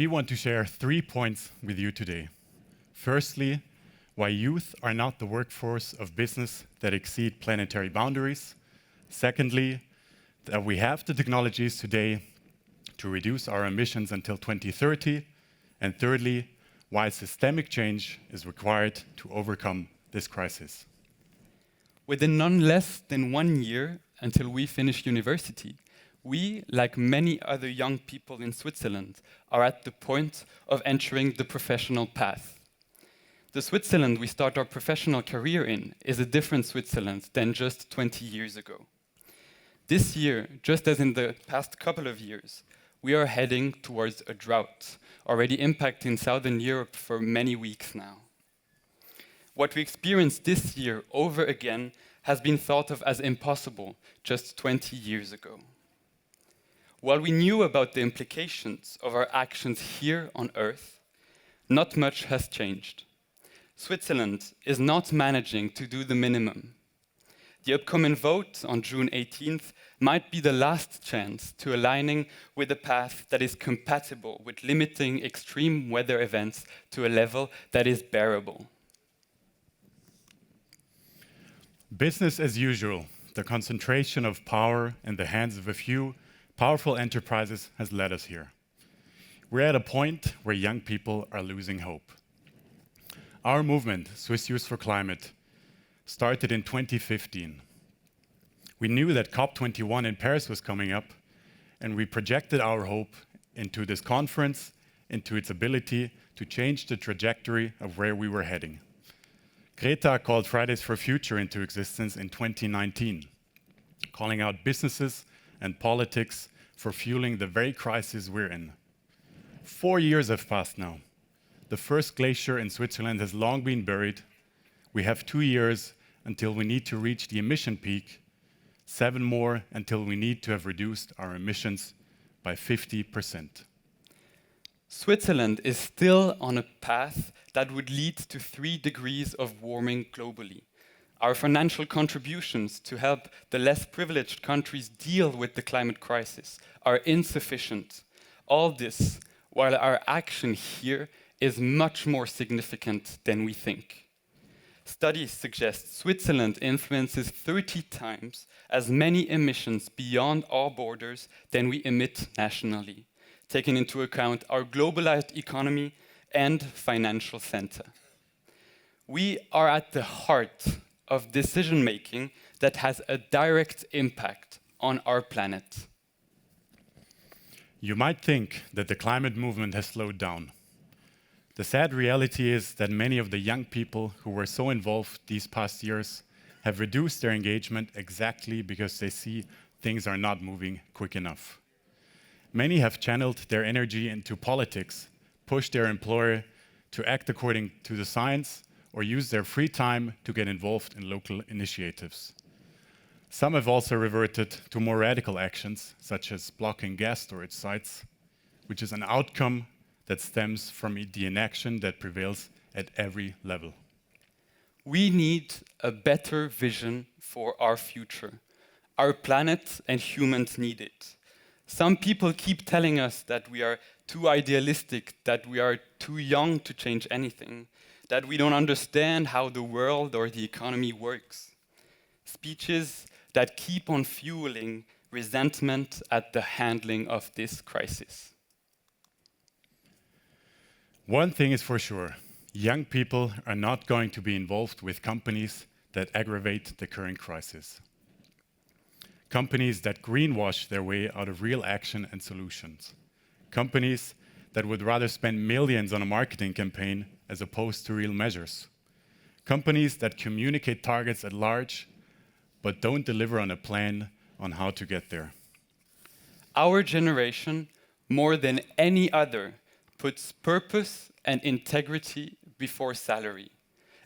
we want to share 3 points with you today. Firstly, why youth are not the workforce of business that exceed planetary boundaries. Secondly, that we have the technologies today to reduce our emissions until 2030. And thirdly, why systemic change is required to overcome this crisis. Within none less than 1 year until we finish university, we, like many other young people in Switzerland, are at the point of entering the professional path. The Switzerland we start our professional career in is a different Switzerland than just 20 years ago. This year, just as in the past couple of years, we are heading towards a drought, already impacting Southern Europe for many weeks now. What we experienced this year over again has been thought of as impossible just 20 years ago. While we knew about the implications of our actions here on Earth, not much has changed. Switzerland is not managing to do the minimum. The upcoming vote on June 18th might be the last chance to aligning with a path that is compatible with limiting extreme weather events to a level that is bearable. Business as usual, the concentration of power in the hands of a few powerful enterprises has led us here. We're at a point where young people are losing hope. Our movement, Swiss Youth for Climate, started in 2015. We knew that COP21 in Paris was coming up, and we projected our hope into this conference, into its ability to change the trajectory of where we were heading. Greta called Fridays for Future into existence in 2019, calling out businesses and politics for fueling the very crisis we're in. 4 years have passed now. The first glacier in Switzerland has long been buried. We have 2 years until we need to reach the emission peak, 7 more until we need to have reduced our emissions by 50%. Switzerland is still on a path that would lead to 3 degrees of warming globally. Our financial contributions to help the less privileged countries deal with the climate crisis are insufficient. All this while our action here is much more significant than we think. Studies suggest Switzerland influences 30 times as many emissions beyond our borders than we emit nationally, taking into account our globalized economy and financial center. We are at the heart of decision-making that has a direct impact on our planet. You might think that the climate movement has slowed down. The sad reality is that many of the young people who were so involved these past years have reduced their engagement exactly because they see things are not moving quick enough. Many have channeled their energy into politics, pushed their employer to act according to the science, or use their free time to get involved in local initiatives. Some have also reverted to more radical actions, such as blocking gas storage sites, which is an outcome that stems from the inaction that prevails at every level. We need a better vision for our future. Our planet and humans need it. Some people keep telling us that we are too idealistic, that we are too young to change anything, that we don't understand how the world or the economy works. Speeches that keep on fueling resentment at the handling of this crisis. One thing is for sure, young people are not going to be involved with companies that aggravate the current crisis. Companies that greenwash their way out of real action and solutions. Companies that would rather spend millions on a marketing campaign as opposed to real measures. Companies that communicate targets at large, but don't deliver on a plan on how to get there. Our generation, more than any other, puts purpose and integrity before salary,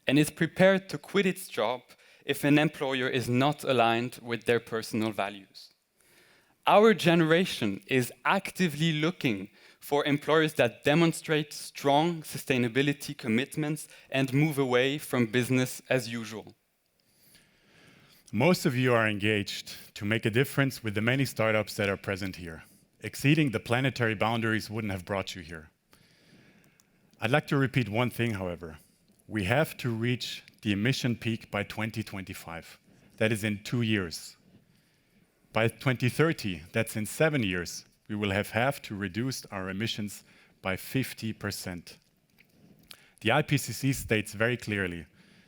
and is prepared to quit its job if an employer is not aligned with their personal values. Our generation is actively looking for employers that demonstrate strong sustainability commitments and move away from business as usual. Most of you are engaged to make a difference with the many startups that are present here. Exceeding the planetary boundaries wouldn't have brought you here. I'd like to repeat one thing, however. We have to reach the emission peak by 2025. That is in 2 years. By 2030, that's in 7 years, we will have to reduce our emissions by 50%. The IPCC states very clearly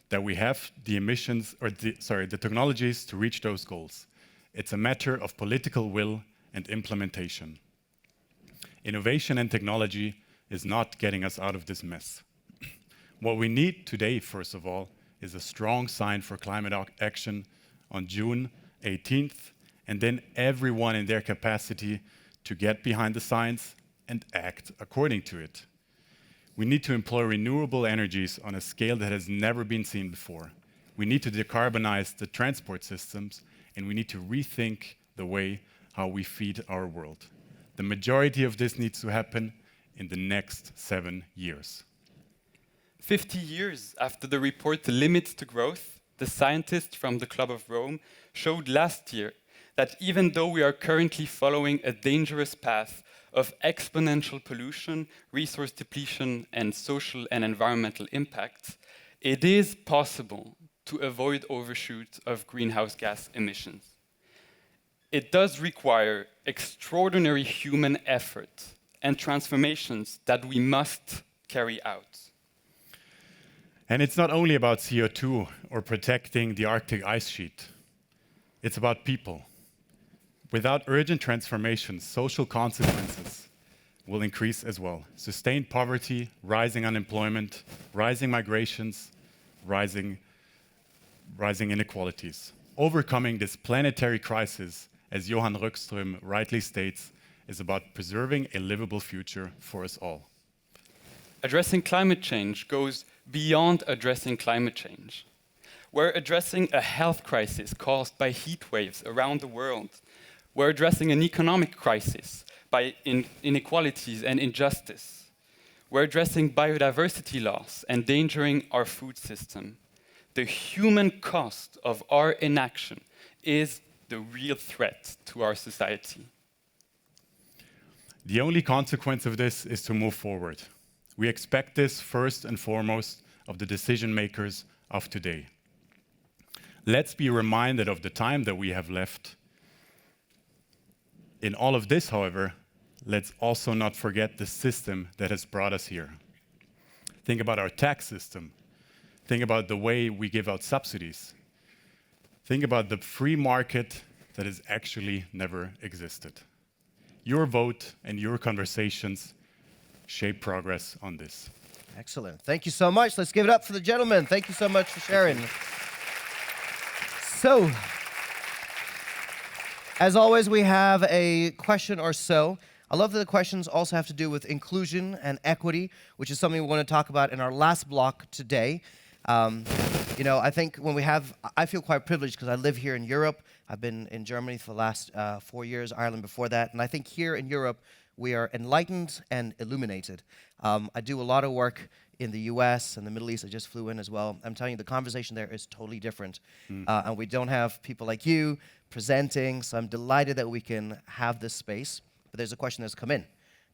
that we have the the technologies to reach those goals. It's a matter of political will and implementation. Innovation and technology is not getting us out of this mess. What we need today, first of all, is a strong sign for climate action on June 18th, and then everyone in their capacity to get behind the science and act according to it. We need to employ renewable energies on a scale that has never been seen before. We need to decarbonize the transport systems, and we need to rethink the way how we feed our world. The majority of this needs to happen in the next 7 years. 50 years after the report Limits to Growth, the scientists from the Club of Rome showed last year that even though we are currently following a dangerous path of exponential pollution, resource depletion, and social and environmental impacts, it is possible to avoid overshoot of greenhouse gas emissions. It does require extraordinary human effort and transformations that we must carry out. And it's not only about CO2 or protecting the Arctic ice sheet. It's about people. Without urgent transformations, social consequences will increase as well. Sustained poverty, rising unemployment, rising migrations, rising inequalities. Overcoming this planetary crisis, as Johan Röckström rightly states, is about preserving a livable future for us all. Addressing climate change goes beyond addressing climate change. We're addressing a health crisis caused by heat waves around the world. We're addressing an economic crisis by inequalities and injustice. We're addressing biodiversity loss, endangering our food system. The human cost of our inaction is the real threat to our society. The only consequence of this is to move forward. We expect this first and foremost of the decision makers of today. Let's be reminded of the time that we have left. In all of this, however, let's also not forget the system that has brought us here. Think about our tax system. Think about the way we give out subsidies. Think about the free market that has actually never existed. Your vote and your conversations shape progress on this. Excellent. Thank you so much. Let's give it up for the gentlemen. Thank you so much for sharing. So, as always, we have a question or so. I love that the questions also have to do with inclusion and equity, which is something we want to talk about in our last block today. I think I feel quite privileged because I live here in Europe. I've been in Germany for the last 4 years, Ireland before that. And I think here in Europe, we are enlightened and illuminated. I do a lot of work in the US and the Middle East. I just flew in as well. I'm telling you, the conversation there is totally different. And we don't have people like you presenting, so I'm delighted that we can have this space. But there's a question that's come in.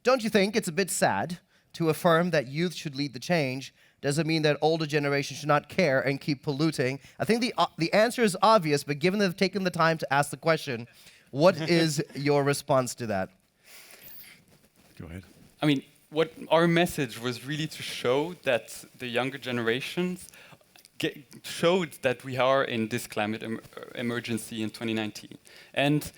Don't you think it's a bit sad to affirm that youth should lead the change? Does it mean that older generations should not care and keep polluting? I think the answer is obvious, but given that they've taken the time to ask the question, what is your response to that? Go ahead. I mean, what our message was really to show that the younger generations showed that we are in this climate emergency in 2019. And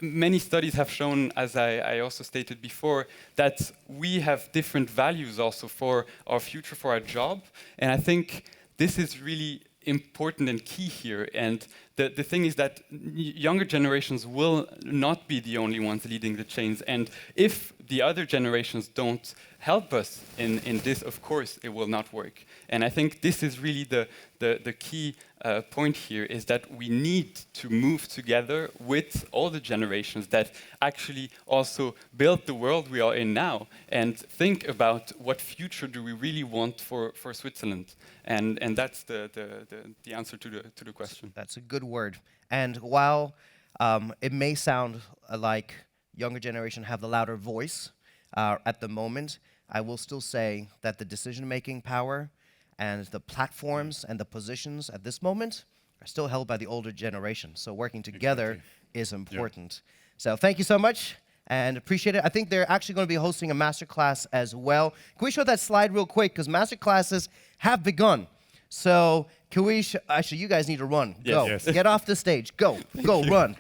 many studies have shown, as I also stated before, that we have different values also for our future, for our job. And I think this is really important and key here. And the thing is that younger generations will not be the only ones leading the change. And if the other generations don't help us in this, of course, it will not work. And I think this is really the key point here, is that we need to move together with all the generations that actually also build the world we are in now, and think about what future do we really want for Switzerland. And that's the answer to the question. That's a good word. And while it may sound like younger generation have the louder voice at the moment, I will still say that the decision-making power and the platforms and the positions at this moment are still held by the older generation. So working together is important. So thank you so much and appreciate it. I think they're actually going to be hosting a masterclass as well. Can we show that slide real quick? Because masterclasses have begun. So can we, actually you guys need to run. Yes. Go. Yes. Get off the stage. Go. Go, run.